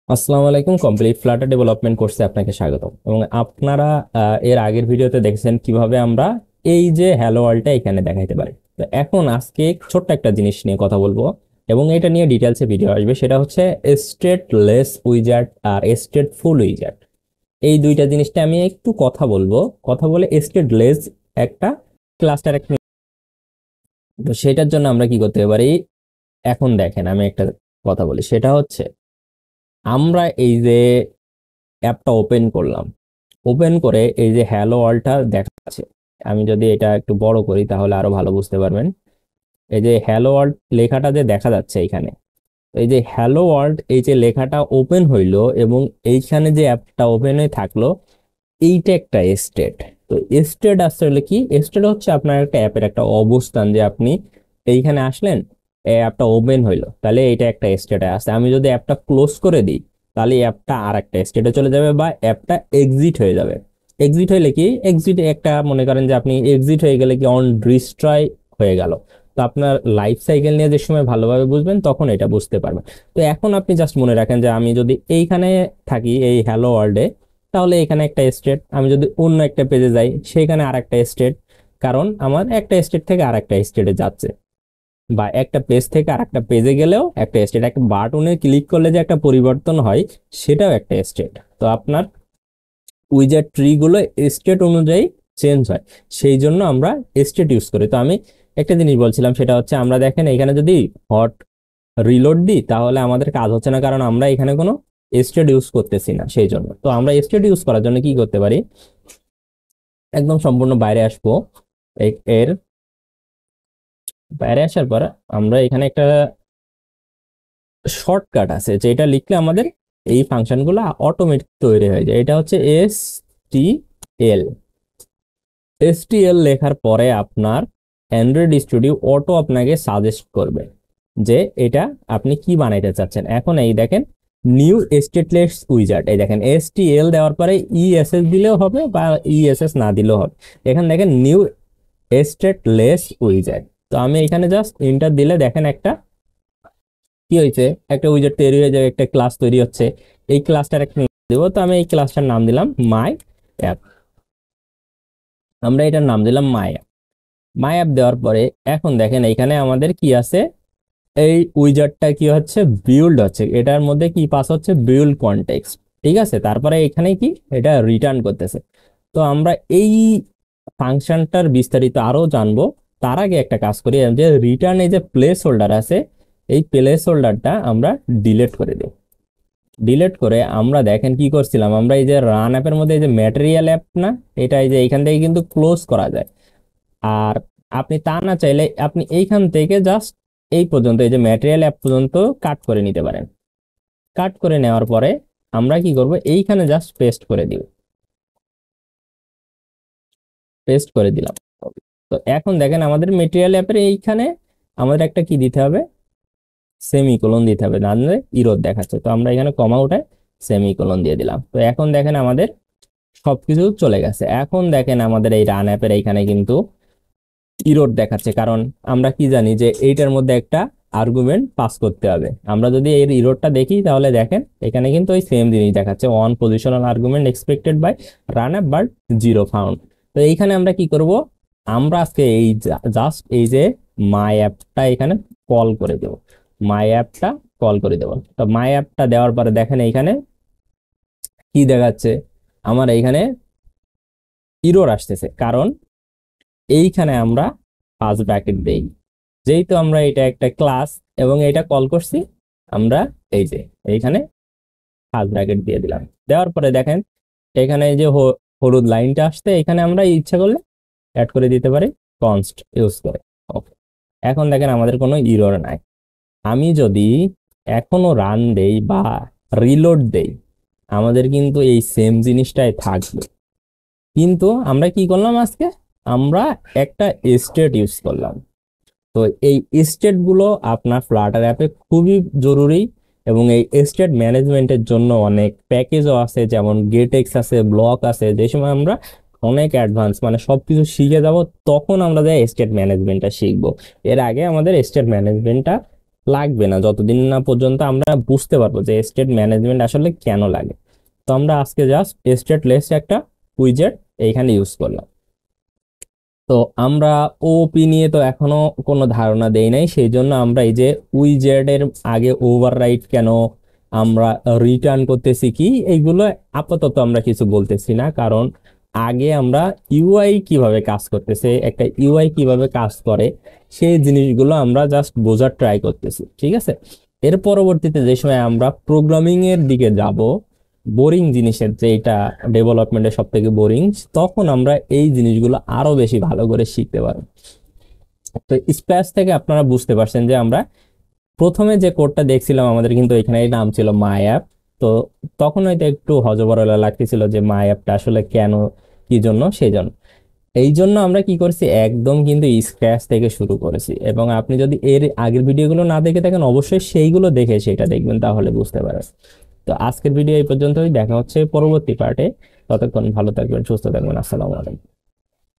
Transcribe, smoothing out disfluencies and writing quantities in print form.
আসসালামু আলাইকুম। Complete Flutter development কোর্সে আপনাকে স্বাগত। এবং আপনারা এর আগের ভিডিওতে দেখেছেন কিভাবে আমরা এই যে হ্যালো ওয়ার্ল্ডটা এখানে দেখাইতে পারি। তো এখন আজকে ছোট্ট একটা জিনিস নিয়ে কথা বলবো এবং এটা নিয়ে ডিটেলসে ভিডিও আসবে, সেটা হচ্ছে স্টেটলেস উইজার্ড আর স্টেটফুল উইজার্ড। এই দুইটা জিনিসটা আমি একটু কথা বলবো। কথা বলে স্টেটলেস একটা ক্লাস্টার একটা, তো সেটার জন্য আমরা কি করতে পারি। এখন দেখেন আমি একটা কথা বলি, সেটা হচ্ছে আমরা এই যে অ্যাপটা ওপেন করলাম, ওপেন করে এই যে হ্যালো ওয়ার্ল্ডটা দেখাচ্ছে। আমি যদি এটা একটু বড় করি তাহলে আরো ভালো বুঝতে পারবেন। এই যে হ্যালো ওয়ার্ল্ড লেখাটা যে দেখা যাচ্ছে এখানে, এই যে হ্যালো ওয়ার্ল্ড এই যে লেখাটা ওপেন হইলো এবং এইখানে যে অ্যাপটা ওপেন হয়ে থাকলো, এইটা একটা স্টেট। তো স্টেট আসলে কি? স্টেট হচ্ছে আপনার একটা অ্যাপের একটা অবস্থান, যে আপনি এইখানে আসলেন, এই অ্যাপটা ওপেন হইলো, তাহলে এইটা একটা স্টেটে আছে। আমি যদি অ্যাপটা ক্লোজ করে দিই তাহলে অ্যাপটা আর একটা স্টেটে চলে যাবে বা অ্যাপটা এক্সিট হয়ে যাবে। এক্সিট হইলে কি? এক্সিট একটা, মনে করেন যে আপনি এক্সিট হয়ে গেলে কি অন ডিস্ট্রয় হয়ে গেল। তো আপনার লাইফ সাইকেল নিয়ে যে সময় ভালোভাবে বুঝবেন তখন এটা বুঝতে পারবেন। তো এখন আপনি জাস্ট মনে রাখেন যে আমি যদি এইখানে থাকি এই হ্যালো ওয়ার্ল্ডে, তাহলে এখানে একটা স্টেট। আমি যদি অন্য একটা পেজে যাই সেখানে আর একটা স্টেট, কারণ আমার একটা স্টেট থেকে আর একটা স্টেটে যাচ্ছে। বা একটা পেজ থেকে আর একটা পেজে গেলেও একটা স্টেট। একটা বাটনে ক্লিক করলে যে একটা পরিবর্তন হয়, সেটাও একটা স্টেট। তো আপনার উইজার্ড ট্রি গুলো স্টেট অনুযায়ী চেঞ্জ হয়, সেই জন্য আমরা স্টেট ইউজ করি। তো আমি একটা জিনিস বলছিলাম, সেটা হচ্ছে আমরা দেখেন এখানে যদি হট রিলোড দিই তাহলে আমাদের কাজ হচ্ছে না, কারণ আমরা এখানে কোনো স্টেট ইউজ করতেছি না। সেই জন্য তো আমরা স্টেট ইউজ করার জন্য কি করতে পারি, একদম সম্পূর্ণ বাইরে আসবো। এর বাইরে আসার পর আমরা এখানে একটা শর্টকাট আছে, যেটা লিখলে আমাদের এই ফাংশনগুলো অটোমেটিক তৈরি হয়ে যায়। এটা হচ্ছে টি এল। এসটিএল লেখার পরে আপনার অ্যান্ড্রয়েড স্টুডিও অটো আপনাকে সাজেস্ট করবে যে এটা আপনি কি বানাইতে চাচ্ছেন। এখন এই দেখেন নিউ স্টেটলেস উইজার্ড, এই দেখেন এসটিএল দেওয়ার পরে ইএসএস দিলেও হবে বা ইএসএস না দিলেও হবে। এখানে দেখেন নিউ স্টেটলেস উইজার্ড। তো আমি এখানে জাস্ট ইন্টার দিলে দেখেন একটা কি হয়েছে, একটা উইজার্ড তৈরি হয়ে যাবে, একটা ক্লাস তৈরি হচ্ছে। এই ক্লাসটার একটা নাম দেবো। তো আমি এই ক্লাসটার নাম দিলাম মাই অ্যাপ। আমরা এটার নাম দিলাম মাই অ্যাপ। মাই অ্যাপ দেওয়ার পরে এখন দেখেন এখানে আমাদের কি আছে, এই উইজার্ডটা কি হচ্ছে, বিল্ড হচ্ছে। এটার মধ্যে কি পাস হচ্ছে, বিল্ড কনটেক্সট। ঠিক আছে, তারপরে এখানে কি এটা রিটার্ন করতেছে। তো আমরা এই ফাংশনটার বিস্তারিত আরো জানবো। তার আগে একটা কাজ করি, যে রিটার্ন এই যে প্লেস হোল্ডার আছে, এই প্লেস হোল্ডারটা আমরা ডিলিট করে দিই। ডিলিট করে আমরা দেখেন কি করছিলাম, আমরা এই যে রান অ্যাপের মধ্যে এই যে ম্যাটেরিয়াল অ্যাপ না, এটা এই যে এইখান থেকে কিন্তু ক্লোজ করা যায়। আর আপনি তা না চাইলে আপনি এইখান থেকে জাস্ট এই পর্যন্ত, এই যে ম্যাটেরিয়াল অ্যাপ পর্যন্ত কাট করে নিতে পারেন। কাট করে নেওয়ার পরে আমরা কি করব, এইখানে জাস্ট পেস্ট করে দিব। পেস্ট করে দিলাম। তো এখন দেখেন আমাদের ম্যাটেরিয়াল অ্যাপের এইখানে আমাদের একটা কি দিতে হবে, সেমিকোলন দিতে হবে, না হলে ইরর দেখাচ্ছে। তো আমরা এখানে কমা উঠায় সেমিকোলন দিয়ে দিলাম। তো এখন দেখেন আমাদের সবকিছু চলে গেছে। এখন দেখেন আমাদের এই রান অ্যাপের এইখানে কিন্তু ইরর দেখাচ্ছে, কারণ আমরা কি জানি যে এইটার মধ্যে একটা আর্গুমেন্ট পাস করতে হবে। আমরা যদি এর ইররটা দেখি তাহলে দেখেন এখানে কিন্তু ওই সেম জিনিস দেখাচ্ছে, one positional argument expected by run app but zero found. তো এইখানে আমরা কি করব, আমরা আজকে এই জাস্ট এই যে মাই অ্যাপটা এখানে কল করে দেব। মাই অ্যাপটা কল করে দেব। তো মাই অ্যাপটা দেওয়ার পরে দেখেন এইখানে কি দেখাচ্ছে, আমার এইখানে ইরর আসতেছে, কারণ এইখানে আমরা ফার্স্ট ব্র্যাকেট দেই। যেহেতু আমরা এটা একটা ক্লাস এবং এটা কল করছি, আমরা এই যে এইখানে ফার্স্ট ব্র্যাকেট দিয়ে দিলাম। দেওয়ার পরে দেখেন এখানে এই যে হলুদ লাইনটা আসছে, এখানে আমরা ইচ্ছা করলে অ্যাড করে দিতে পারি কনস্ট ইউজ করে। ওকে, এখন দেখেন আমাদের কোনো ইরর নাই। আমি যদি এখনো রান দেই বা রিলোড দেই, আমাদের কিন্তু এই সেম জিনিসটাই থাকবে। কিন্তু আমরা কি করলাম আজকে, আমরা একটা স্টেট ইউজ করলাম। তো এই স্টেট গুলো আপনার ফ্লাটার অ্যাপে খুবই জরুরি। এবং এই স্টেট ম্যানেজমেন্টের জন্য অনেক প্যাকেজও আছে, যেমন গেটেক্স আছে, ব্লক আছে। যে সময় আমরা অনেক অ্যাডভান্স মানে সবকিছু শিখে যাব, তখন আমরা যে স্টেট ম্যানেজমেন্টটা শিখবো। এর আগে আমাদের স্টেট ম্যানেজমেন্টটা লাগবে না যতদিন না পর্যন্ত আমরা বুঝতে পারবো যে স্টেট ম্যানেজমেন্ট আসলে কেন লাগে। তো আমরা আজকে জাস্ট স্টেট লেস একটা উইজেট এইখানে ইউজ করলাম। তো আমরা ওপি নিয়ে তো এখনো কোনো ধারণা দেই নাই, সেই জন্য আমরা এই যে উইজেট এর আগে ওভাররাইট কেন, আমরা রিটার্ন করতেছি কি, এইগুলো আপাতত আমরা কিছু বলতেছি না, কারণ আগে আমরা ইউআই কিভাবে কাজ করতেছে, একটা ইউআই কিভাবে কাজ করে, সেই জিনিসগুলো আমরা জাস্ট বোঝার ট্রাই করতেছি, ঠিক আছে। এর পরবর্তীতে যে সময় আমরা প্রোগ্রামিং এর দিকে যাব, বোরিং জিনিসের যে এটা ডেভেলপমেন্টের সব থেকে বোরিং, তখন আমরা এই জিনিসগুলো আরো বেশি ভালো করে শিখতে পারবো। তো স্প্ল্যাশ থেকে আপনারা বুঝতে পারছেন যে আমরা প্রথমে যে কোডটা দেখছিলাম আমাদের কিন্তু এখানে নাম ছিল মাই অ্যাপ। তো তখন হয়তো একটু হজবরলা লাগতেছিল যে মাই অ্যাপটা আসলে কেন, কি জন্য, সেই জন্য এই জন্য আমরা কি করছি, একদম কিন্তু স্ক্র্যাচ থেকে শুরু করেছি। এবং আপনি যদি এর আগের ভিডিওগুলো না দেখে থাকেন, অবশ্যই সেইগুলো দেখে সেটা দেখবেন, তাহলে বুঝতে পারবেন। তো আজকের ভিডিও এই পর্যন্তই, দেখা হচ্ছে পরবর্তী পার্টে। ততক্ষণ ভালো থাকবেন, সুস্থ থাকবেন, আসসালামু আলাইকুম।